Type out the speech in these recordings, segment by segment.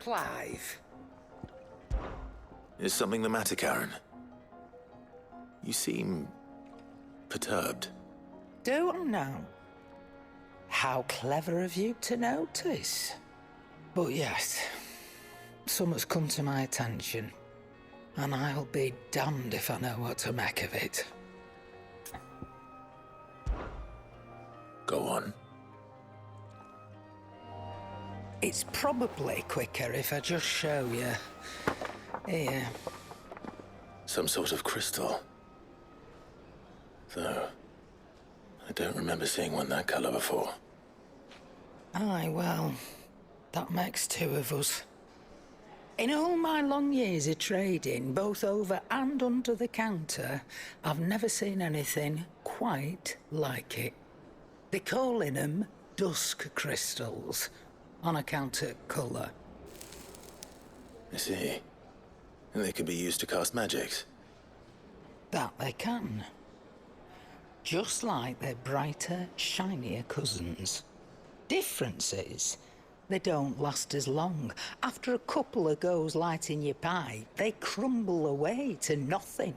Clive. Is something the matter, Karen? You seem perturbed. Do I now? How clever of you to notice. But yes, something's come to my attention, and I'll be damned if I know what to make of it. Go on. It's probably quicker if I just show you. Here. Some sort of crystal. Though, I don't remember seeing one that colour before. Aye, well, that makes two of us. In all my long years of trading, both over and under the counter, I've never seen anything quite like it. They're calling them dusk crystals, on account of colour. I see. And they could be used to cast magics. That they can. Just like their brighter, shinier cousins. Difference is, they don't last as long. After a couple of goes lighting your pipe, they crumble away to nothing.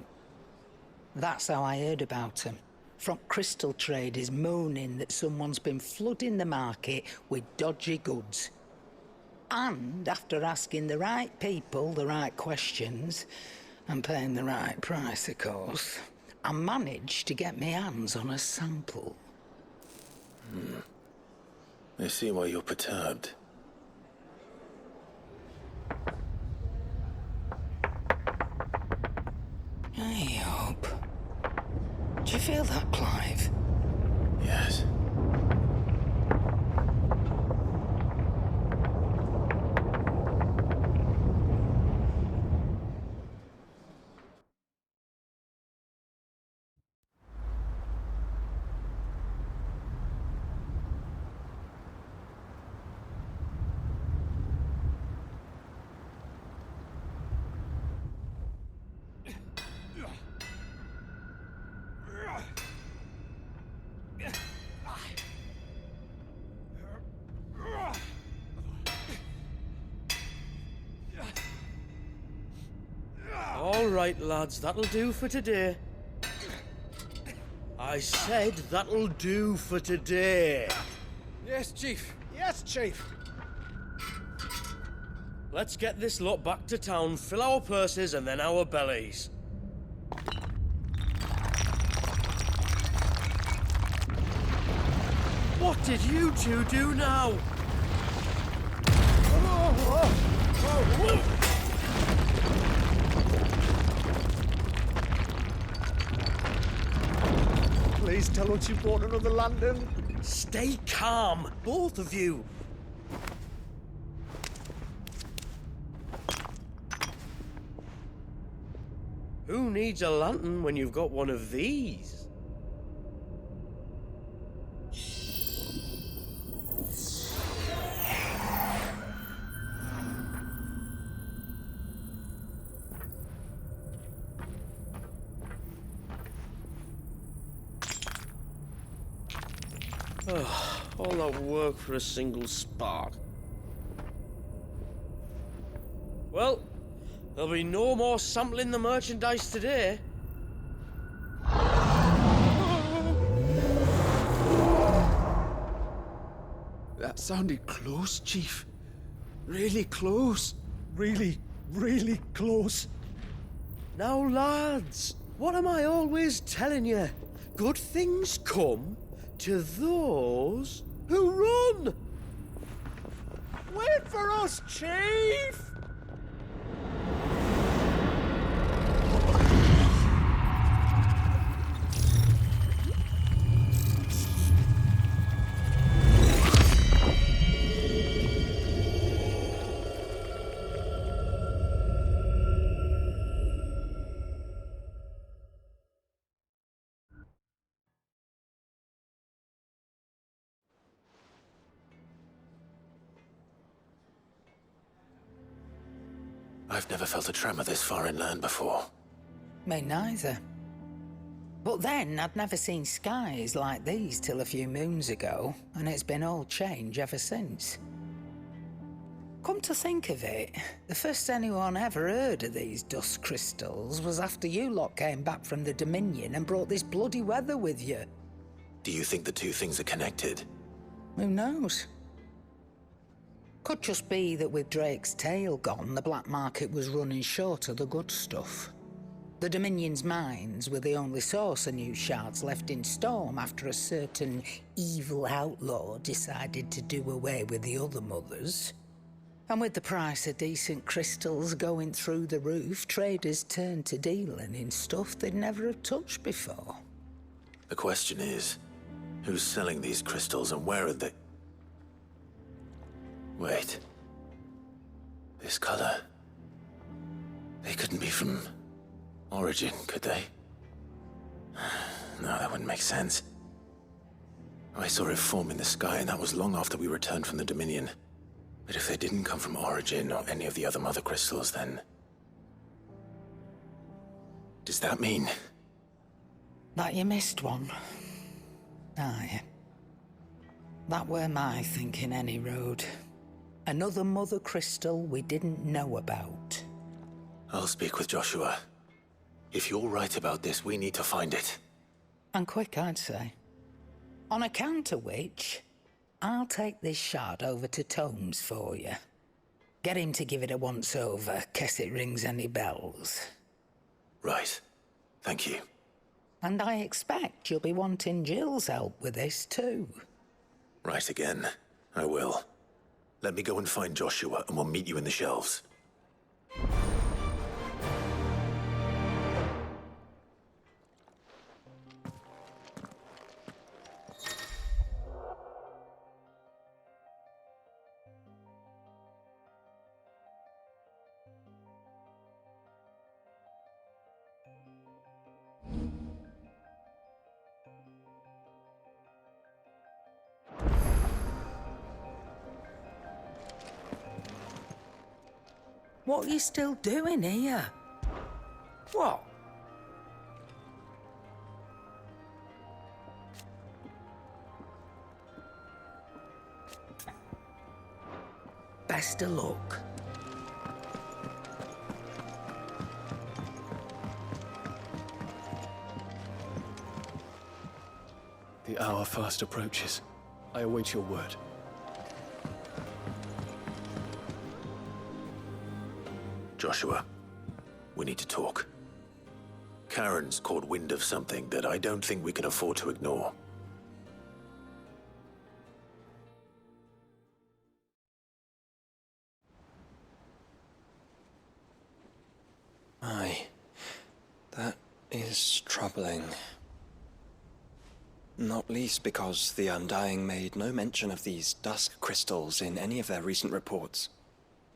That's how I heard about them. From crystal traders moaning that someone's been flooding the market with dodgy goods. And after asking the right people the right questions, and paying the right price, of course, I managed to get my hands on a sample. I see why you're perturbed. I hope. Do you feel that, Clive? Yes. All right, lads, that'll do for today. I said that'll do for today. Yes, Chief. Yes, Chief. Let's get this lot back to town, fill our purses and then our bellies. What did you two do now? Please tell us you bought another lantern. Stay calm, both of you. Who needs a lantern when you've got one of these? All that work for a single spark. Well, there'll be no more sampling the merchandise today. That sounded close, Chief. Really close. Really, really close. Now, lads, what am I always telling you? Good things come to those who run! Wait for us, Chief! I've never felt a tremor this far inland before. Me neither. But then, I'd never seen skies like these till a few moons ago, and it's been all change ever since. Come to think of it, the first anyone ever heard of these dust crystals was after you lot came back from the Dominion and brought this bloody weather with you. Do you think the two things are connected? Who knows? Could just be that with Drake's tail gone, the black market was running short of the good stuff. The Dominion's mines were the only source of new shards left in Storm after a certain evil outlaw decided to do away with the other mothers. And with the price of decent crystals going through the roof, traders turned to dealing in stuff they'd never have touched before. The question is, who's selling these crystals and where are they? Wait. This color. They couldn't be from Origin, could they? No, that wouldn't make sense. I saw it form in the sky, and that was long after we returned from the Dominion. But if they didn't come from Origin or any of the other mother crystals, then... does that mean... that you missed one? Aye. That were my thinking, any road. Another mother crystal we didn't know about. I'll speak with Joshua. If you're right about this, we need to find it. And quick, I'd say. On account of which, I'll take this shard over to Tomes for you. Get him to give it a once-over, case it rings any bells. Right. Thank you. And I expect you'll be wanting Jill's help with this too. Right again. I will. Let me go and find Joshua, and we'll meet you in the shelves. What are you still doing here? What? Best of luck. The hour fast approaches. I await your word. Joshua, we need to talk. Karen's caught wind of something that I don't think we can afford to ignore. Aye, that is troubling. Not least because the Undying made no mention of these dusk crystals in any of their recent reports.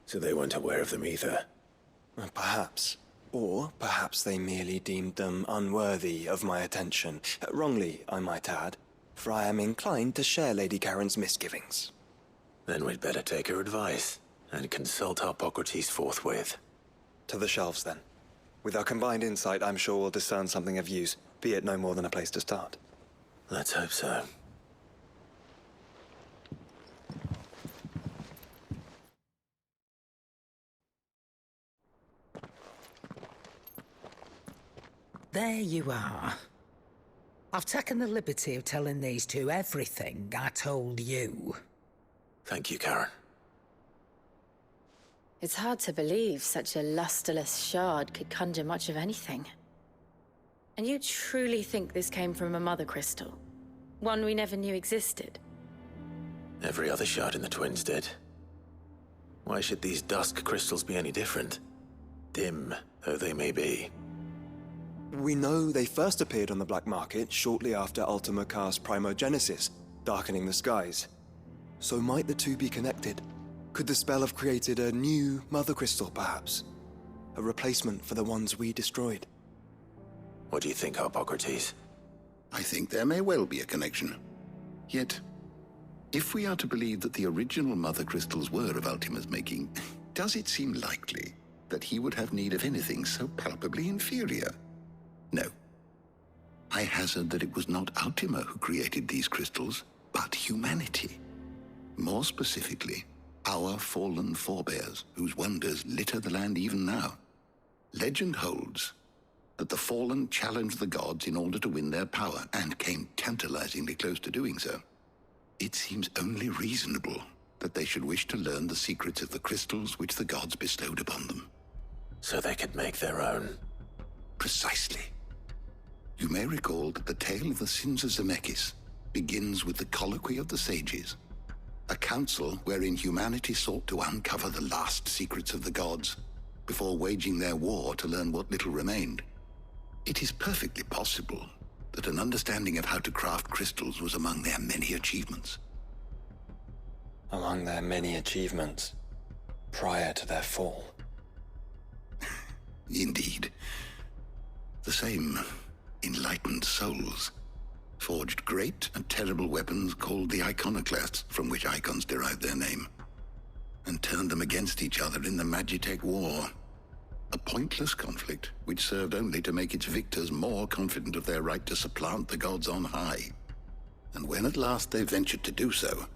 So they weren't aware of them either. Perhaps. Or perhaps they merely deemed them unworthy of my attention. Wrongly, I might add, for I am inclined to share Lady Karen's misgivings. Then we'd better take her advice and consult Hippocrates forthwith. To the shelves, then. With our combined insight, I'm sure we'll discern something of use, be it no more than a place to start. Let's hope so. There you are. I've taken the liberty of telling these two everything I told you. Thank you, Karen. It's hard to believe such a lusterless shard could conjure much of anything. And you truly think this came from a mother crystal? One we never knew existed? Every other shard in the Twins did. Why should these dusk crystals be any different? Dim though they may be. We know they first appeared on the black market shortly after Ultima cast Primogenesis, darkening the skies. So might the two be connected? Could the spell have created a new mother crystal, perhaps? A replacement for the ones we destroyed? What do you think, Hippocrates? I think there may well be a connection. Yet, if we are to believe that the original mother crystals were of Ultima's making, does it seem likely that he would have need of anything so palpably inferior? No. I hazard that it was not Ultima who created these crystals, but humanity. More specifically, our fallen forebears, whose wonders litter the land even now. Legend holds that the fallen challenged the gods in order to win their power, and came tantalizingly close to doing so. It seems only reasonable that they should wish to learn the secrets of the crystals which the gods bestowed upon them. So they could make their own. Precisely. You may recall that the tale of the sins of Zemeckis begins with the colloquy of the sages, a council wherein humanity sought to uncover the last secrets of the gods before waging their war to learn what little remained. It is perfectly possible that an understanding of how to craft crystals was among their many achievements. Among their many achievements, prior to their fall. Indeed. The same enlightened souls forged great and terrible weapons called the iconoclasts, from which icons derived their name, and turned them against each other in the Magitech War. A pointless conflict which served only to make its victors more confident of their right to supplant the gods on high. And when at last they ventured to do so,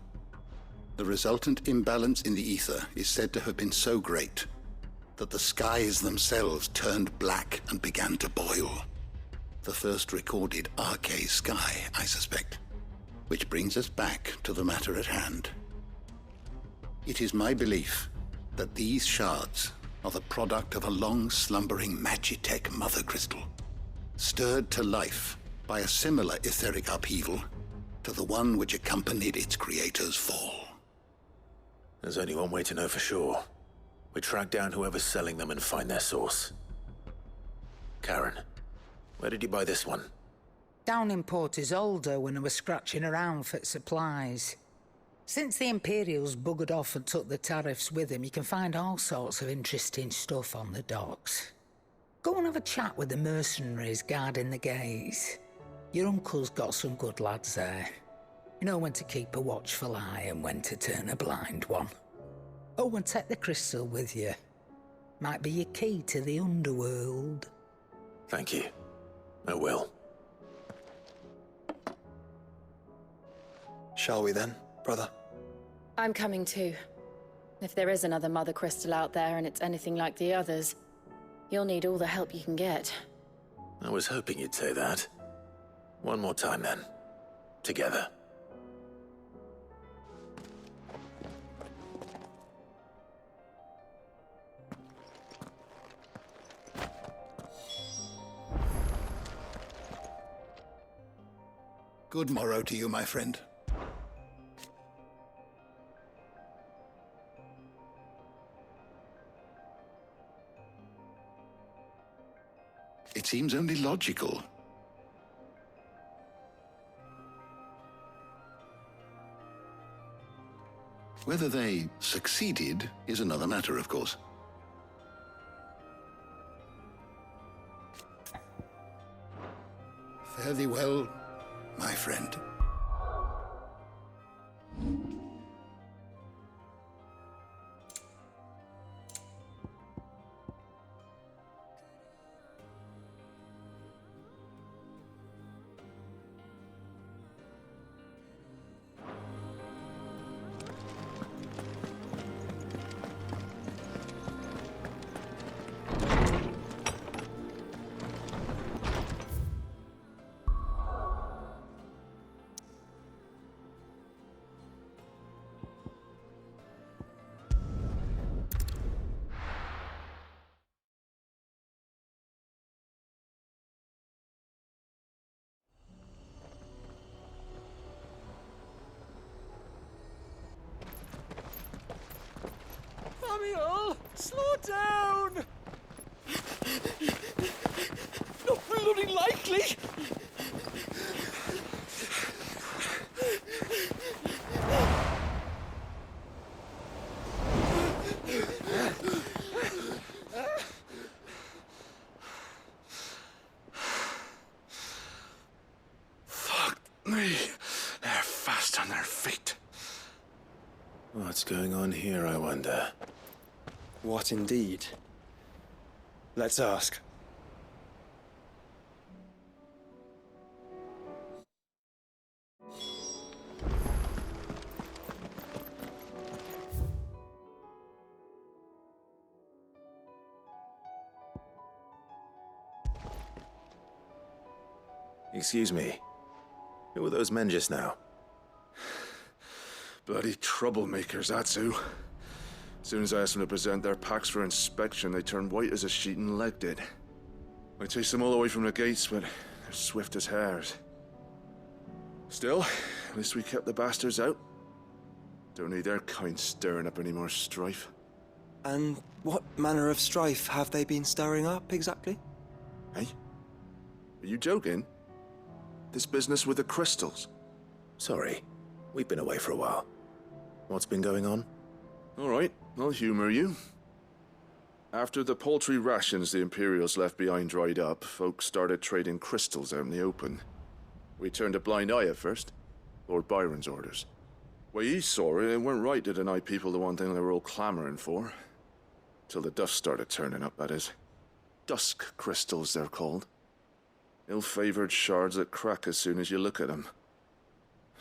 the resultant imbalance in the ether is said to have been so great that the skies themselves turned black and began to boil. The first recorded arcane sky, I suspect. Which brings us back to the matter at hand. It is my belief that these shards are the product of a long-slumbering Magitech mother crystal, stirred to life by a similar etheric upheaval to the one which accompanied its creator's fall. There's only one way to know for sure. We track down whoever's selling them and find their source. Karen, where did you buy this one? Down in Port Isolde when I was scratching around for supplies. Since the Imperials buggered off and took the tariffs with them, you can find all sorts of interesting stuff on the docks. Go and have a chat with the mercenaries guarding the gates. Your uncle's got some good lads there. You know when to keep a watchful eye and when to turn a blind one. Oh, and take the crystal with you. Might be your key to the underworld. Thank you. I will. Shall we then, brother? I'm coming too. If there is another mother crystal out there and it's anything like the others, you'll need all the help you can get. I was hoping you'd say that. One more time then. Together. Good morrow to you, my friend. It seems only logical. Whether they succeeded is another matter, of course. Fare thee well, my friend. Samuel, slow down! Not bloody likely! Fuck me. They're fast on their feet. What's going on here, I wonder? What indeed? Let's ask. Excuse me. Who were those men just now? Bloody troublemakers, that's who. As soon as I asked them to present their packs for inspection, they turned white as a sheet and legged it. I chased them all the way from the gates, but they're swift as hares. Still, at least we kept the bastards out. Don't need their kind stirring up any more strife. And what manner of strife have they been stirring up, exactly? Hey? Are you joking? This business with the crystals? Sorry. We've been away for a while. What's been going on? All right, I'll humor you. After the paltry rations the Imperials left behind dried up, folks started trading crystals out in the open. We turned a blind eye at first. Lord Byron's orders. Way he saw it, it weren't right to deny people the one thing they were all clamoring for. Till the dust started turning up, that is. Dusk crystals, they're called. Ill-favored shards that crack as soon as you look at them.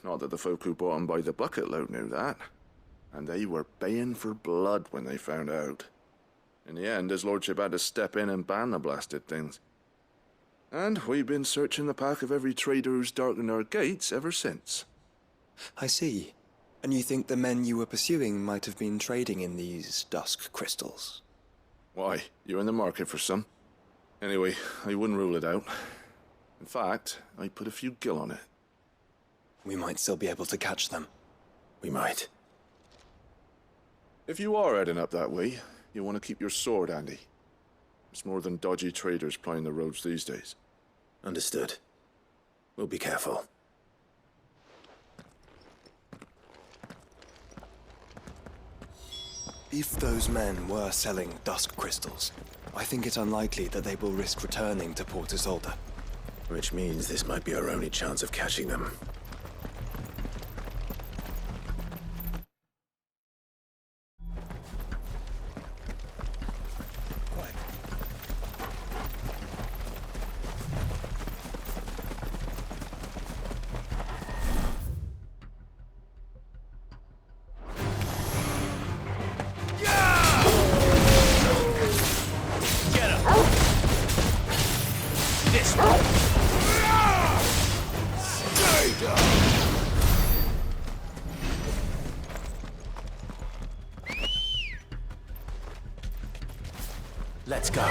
Not that the folk who bought them by the bucket load knew that. And they were baying for blood when they found out. In the end, his lordship had to step in and ban the blasted things. And we've been searching the pack of every trader who's darkened our gates ever since. I see. And you think the men you were pursuing might have been trading in these dusk crystals? Why? You're in the market for some. Anyway, I wouldn't rule it out. In fact, I put a few gil on it. We might still be able to catch them. We might. If you are heading up that way, you want to keep your sword handy. It's more than dodgy traders plying the roads these days. Understood. We'll be careful. If those men were selling dusk crystals, I think it unlikely that they will risk returning to Port Isolde. Which means this might be our only chance of catching them. Let's go.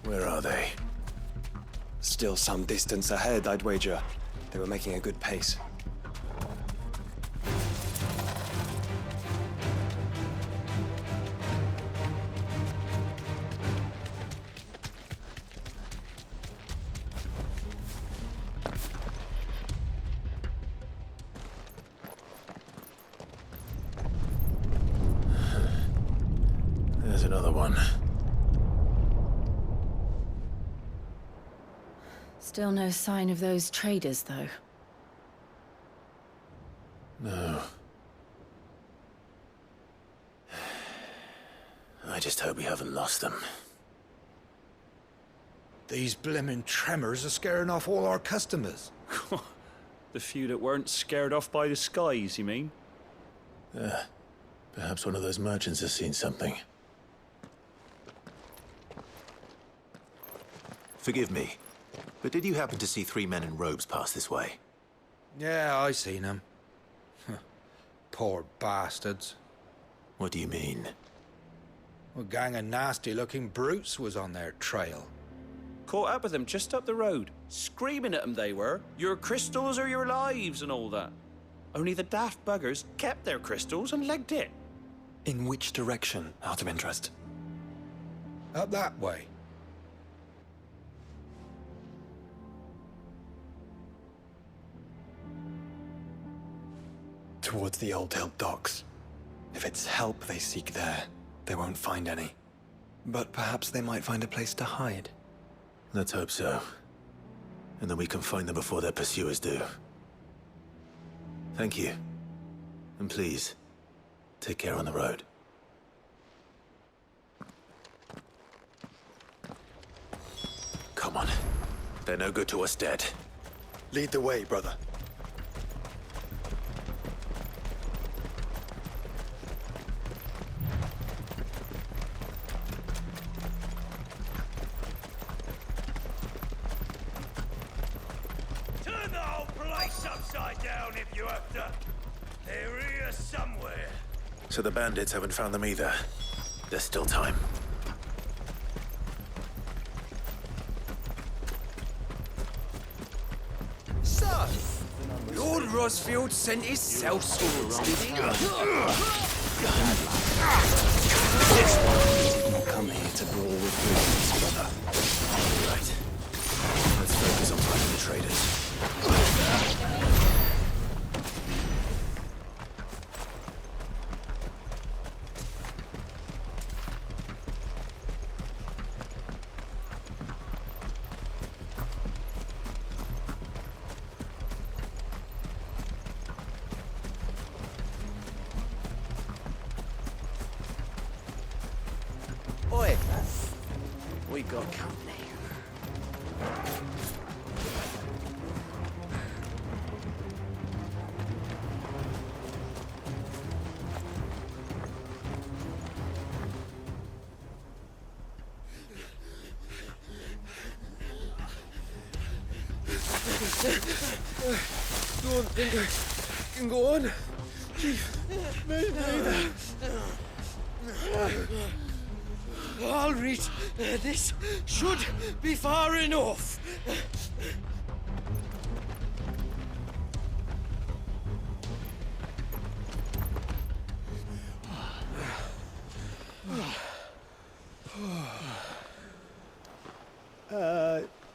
Where are they? Still some distance ahead, I'd wager. They were making a good pace. There's another one. Still no sign of those traders, though. No. I just hope we haven't lost them. These blimmin' tremors are scaring off all our customers. The few that weren't scared off by the skies, you mean? Perhaps one of those merchants has seen something. Forgive me, but did you happen to see 3 men in robes pass this way? Yeah, I seen them. Poor bastards. What do you mean? A gang of nasty-looking brutes was on their trail. Caught up with them just up the road. Screaming at them they were. Your crystals are your lives and all that. Only the daft buggers kept their crystals and legged it. In which direction, out of interest? Up that way. Towards the Old Hill docks. If it's help they seek there, they won't find any. But perhaps they might find a place to hide. Let's hope so. And then we can find them before their pursuers do. Thank you. And please, take care on the road. Come on. They're no good to us dead. Lead the way, brother. Turn the whole place upside down if you have to. They're here somewhere. So the bandits haven't found them either. There's still time. Sir, Lord Rosfield sent his cell swords, did he? Didn't come here to brawl with brigands, brother. Right. Let's focus on finding the traitors. Oi, we got company. Don't think I can go on. Chief, maybe. All right, this should be far enough.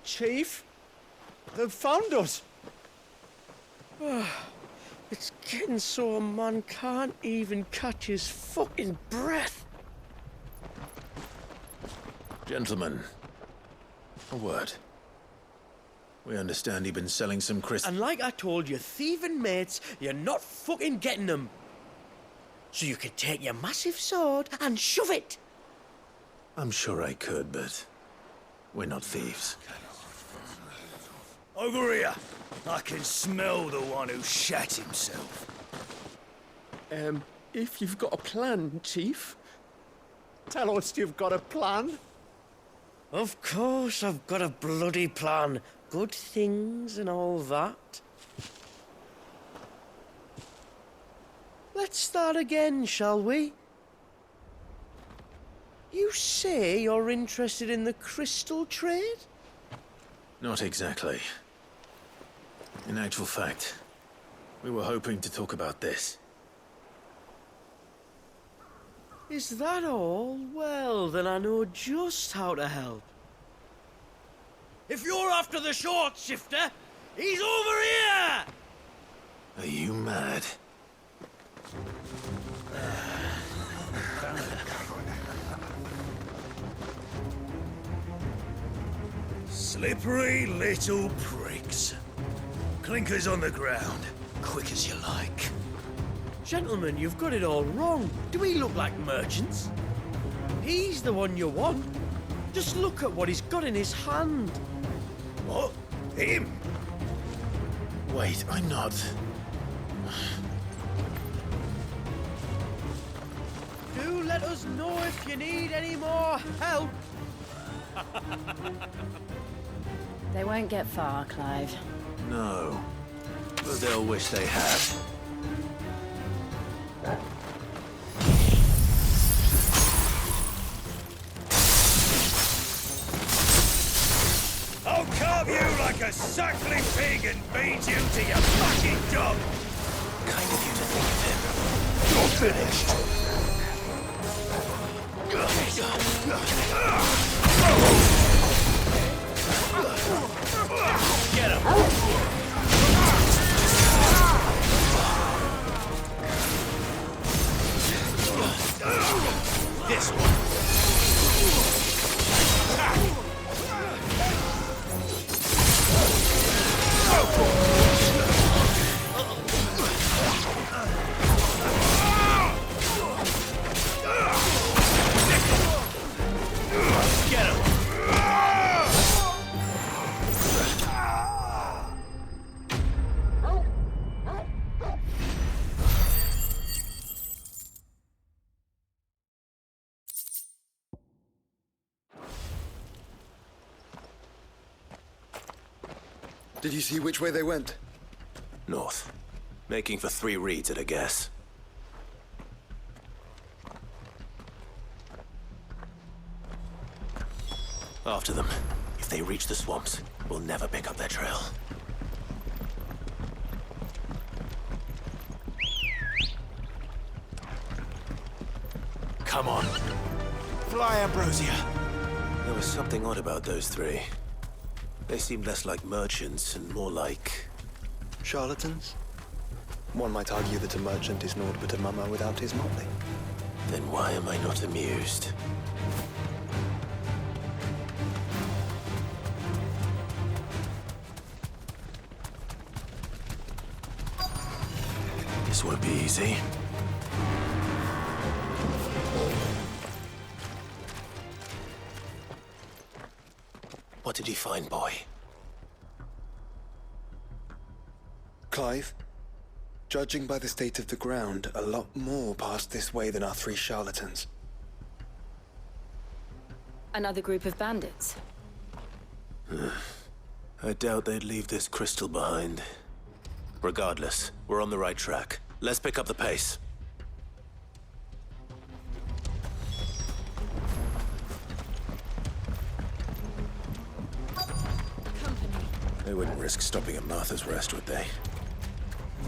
Chief, they've found us. It's getting so a man can't even catch his fucking breath. Gentlemen, a word. We understand you've been selling some crystals. And like I told your thieving mates, you're not fucking getting them. So you can take your massive sword and shove it. I'm sure I could, but we're not thieves. Over here. I can smell the one who shat himself. If you've got a plan, Chief. Tell us you've got a plan. Of course I've got a bloody plan. Good things and all that. Let's start again, shall we? You say you're interested in the crystal trade? Not exactly. In actual fact, we were hoping to talk about this. Is that all? Well, then I know just how to help. If you're after the short shifter, he's over here! Are you mad? Slippery little pricks. Clinkers on the ground, quick as you like. Gentlemen, you've got it all wrong. Do we look like merchants? He's the one you want. Just look at what he's got in his hand. What? Him? Wait, I'm not. Do let us know if you need any more help. They won't get far, Clive. No. But they'll wish they had. I'll carve you like a suckling pig and feed you to your fucking dog! Kind of you to think of him. You're finished. Get him! This one. Get him! Did you see which way they went? North. Making for 3 reeds at a guess. After them. If they reach the swamps, we'll never pick up their trail. Come on. Fly, Ambrosia! There was something odd about those 3. They seemed less like merchants and more like... Charlatans? One might argue that a merchant is naught but a mummer without his motley. Then why am I not amused? This won't be easy. What did you find, boy? Clive, judging by the state of the ground, a lot more passed this way than our 3 charlatans. Another group of bandits. I doubt they'd leave this crystal behind. Regardless, we're on the right track. Let's pick up the pace. They wouldn't risk stopping at Martha's Rest, would they?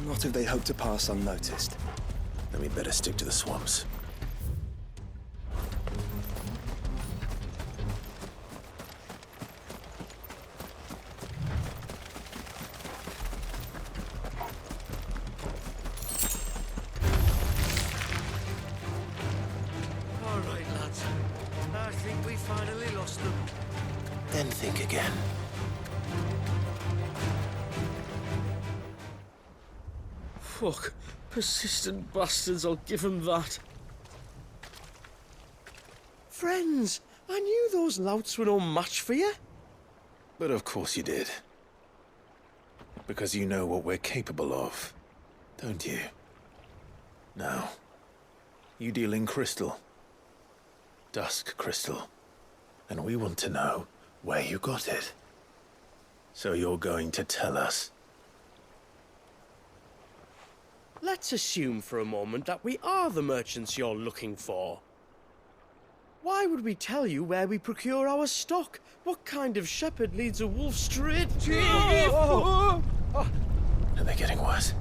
Not if they hope to pass unnoticed. Then we'd better stick to the swamps. All right, lads. I think we finally lost them. Then think again. Fuck. Persistent bastards, I'll give them that. Friends, I knew those louts were no match for you. But of course you did. Because you know what we're capable of, don't you? Now, you deal in crystal. Dusk crystal. And we want to know where you got it. So you're going to tell us. Let's assume for a moment that we are the merchants you're looking for. Why would we tell you where we procure our stock? What kind of shepherd leads a wolf straight to... Are they getting worse?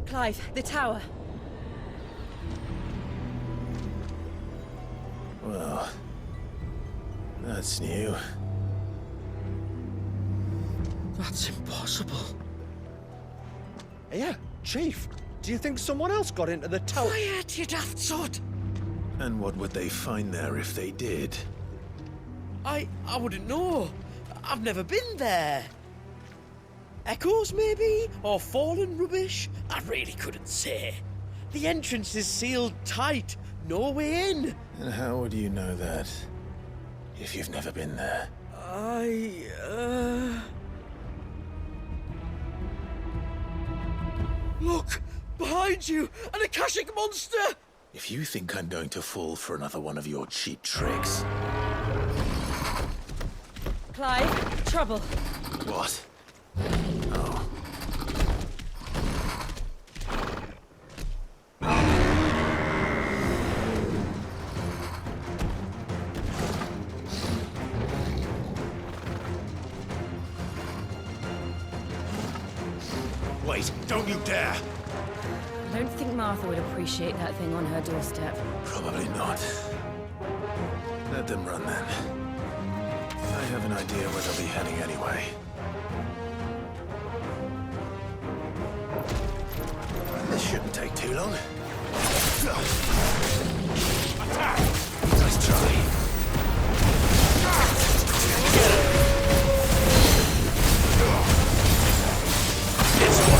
Clive, the tower. Well, that's new. That's impossible. Yeah, Chief. Do you think someone else got into the tower? Quiet, you daft sod! And what would they find there if they did? I wouldn't know. I've never been there. Echoes, maybe? Or fallen rubbish? I really couldn't say. The entrance is sealed tight. No way in. And how would you know that? If you've never been there? Look! Behind you! An Akashic monster! If you think I'm going to fall for another one of your cheap tricks... Clive, trouble. What? Oh. Wait, don't you dare! I don't think Martha would appreciate that thing on her doorstep. Probably not. Let them run then. I have an idea where they'll be heading anyway. This shouldn't take too long. Attack! Nice try. Get him!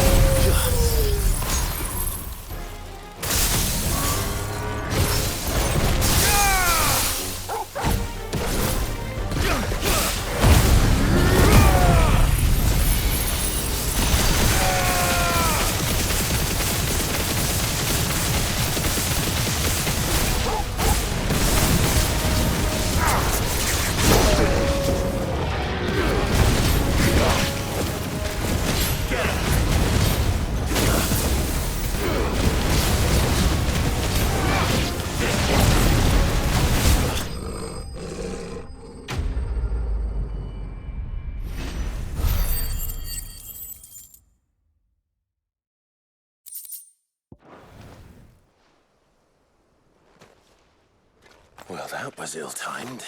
Well, that was ill-timed.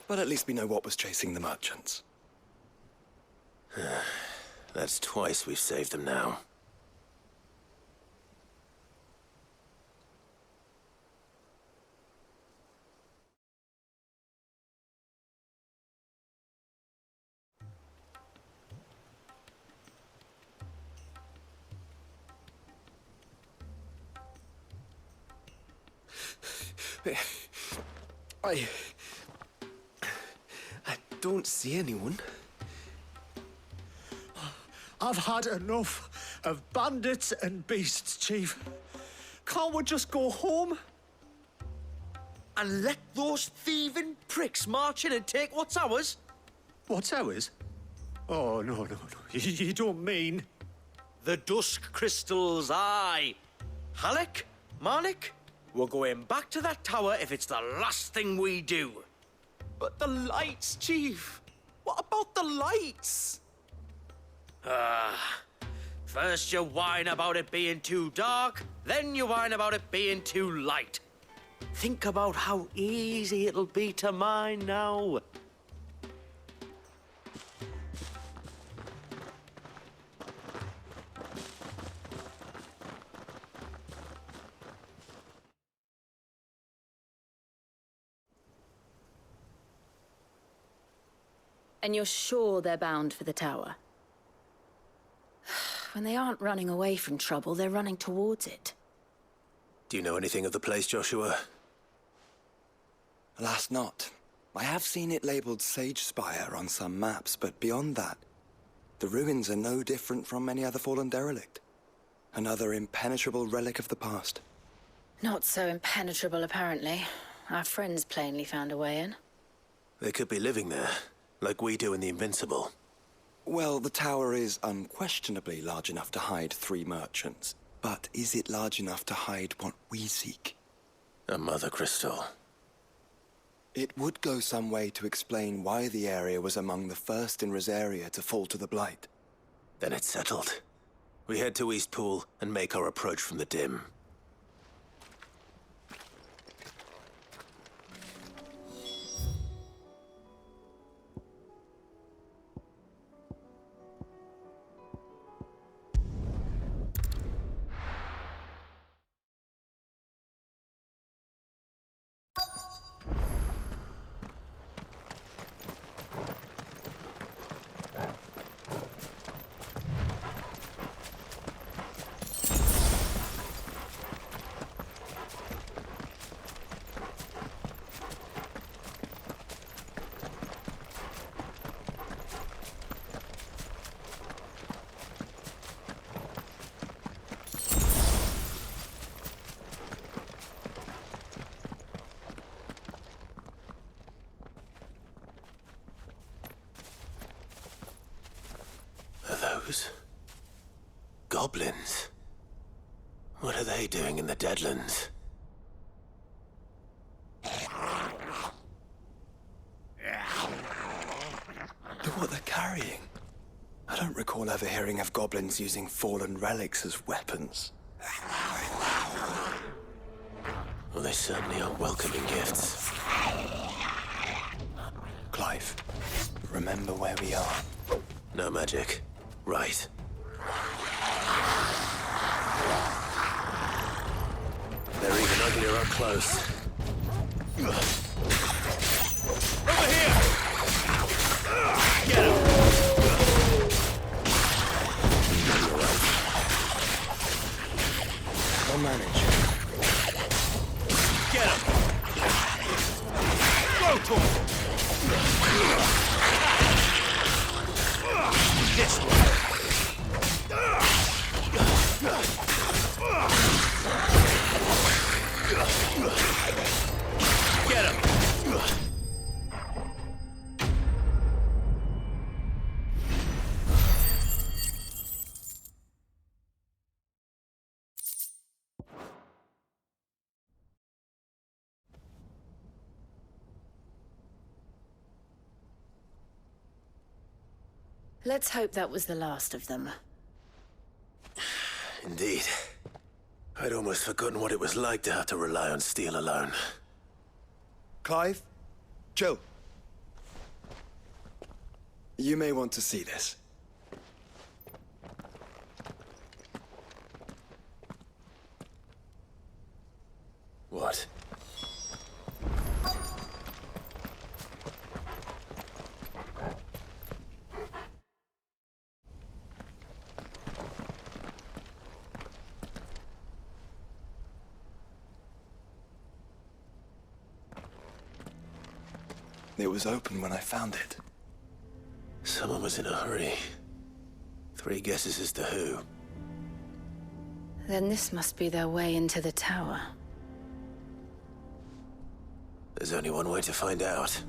But at least we know what was chasing the merchants. That's twice we've saved them now. I don't see anyone. I've had enough of bandits and beasts, Chief. Can't we just go home? And let those thieving pricks march in and take what's ours? What's ours? Oh, no. You don't mean... The dusk crystals, aye. Halleck, Marnik, we're going back to that tower if it's the last thing we do. But the lights, Chief. What about the lights? First you whine about it being too dark, then you whine about it being too light. Think about how easy it'll be to mine now. And you're sure they're bound for the tower? When they aren't running away from trouble, they're running towards it. Do you know anything of the place, Joshua? Alas, not. I have seen it labeled Sage Spire on some maps, but beyond that, the ruins are no different from any other fallen derelict. Another impenetrable relic of the past. Not so impenetrable, apparently. Our friends plainly found a way in. They could be living there, like we do in the Invincible. Well, the tower is unquestionably large enough to hide 3 merchants. But is it large enough to hide what we seek? A mother crystal. It would go some way to explain why the area was among the first in Rosaria to fall to the Blight. Then it's settled. We head to Eastpool and make our approach from the dim. Goblins? What are they doing in the Deadlands? Look what they're carrying. I don't recall ever hearing of goblins using fallen relics as weapons. Well, they certainly are welcoming gifts. Clive, remember where we are. No magic. Right. They're even uglier up close. Over here! Get him! I'll manage. Get him! Go to him! This way! Get him! Let's hope that was the last of them. Indeed. I'd almost forgotten what it was like to have to rely on steel alone. Clive, Jill. You may want to see this. What? It was open when I found it. Someone was in a hurry. 3 guesses as to who. Then this must be their way into the tower. There's only one way to find out.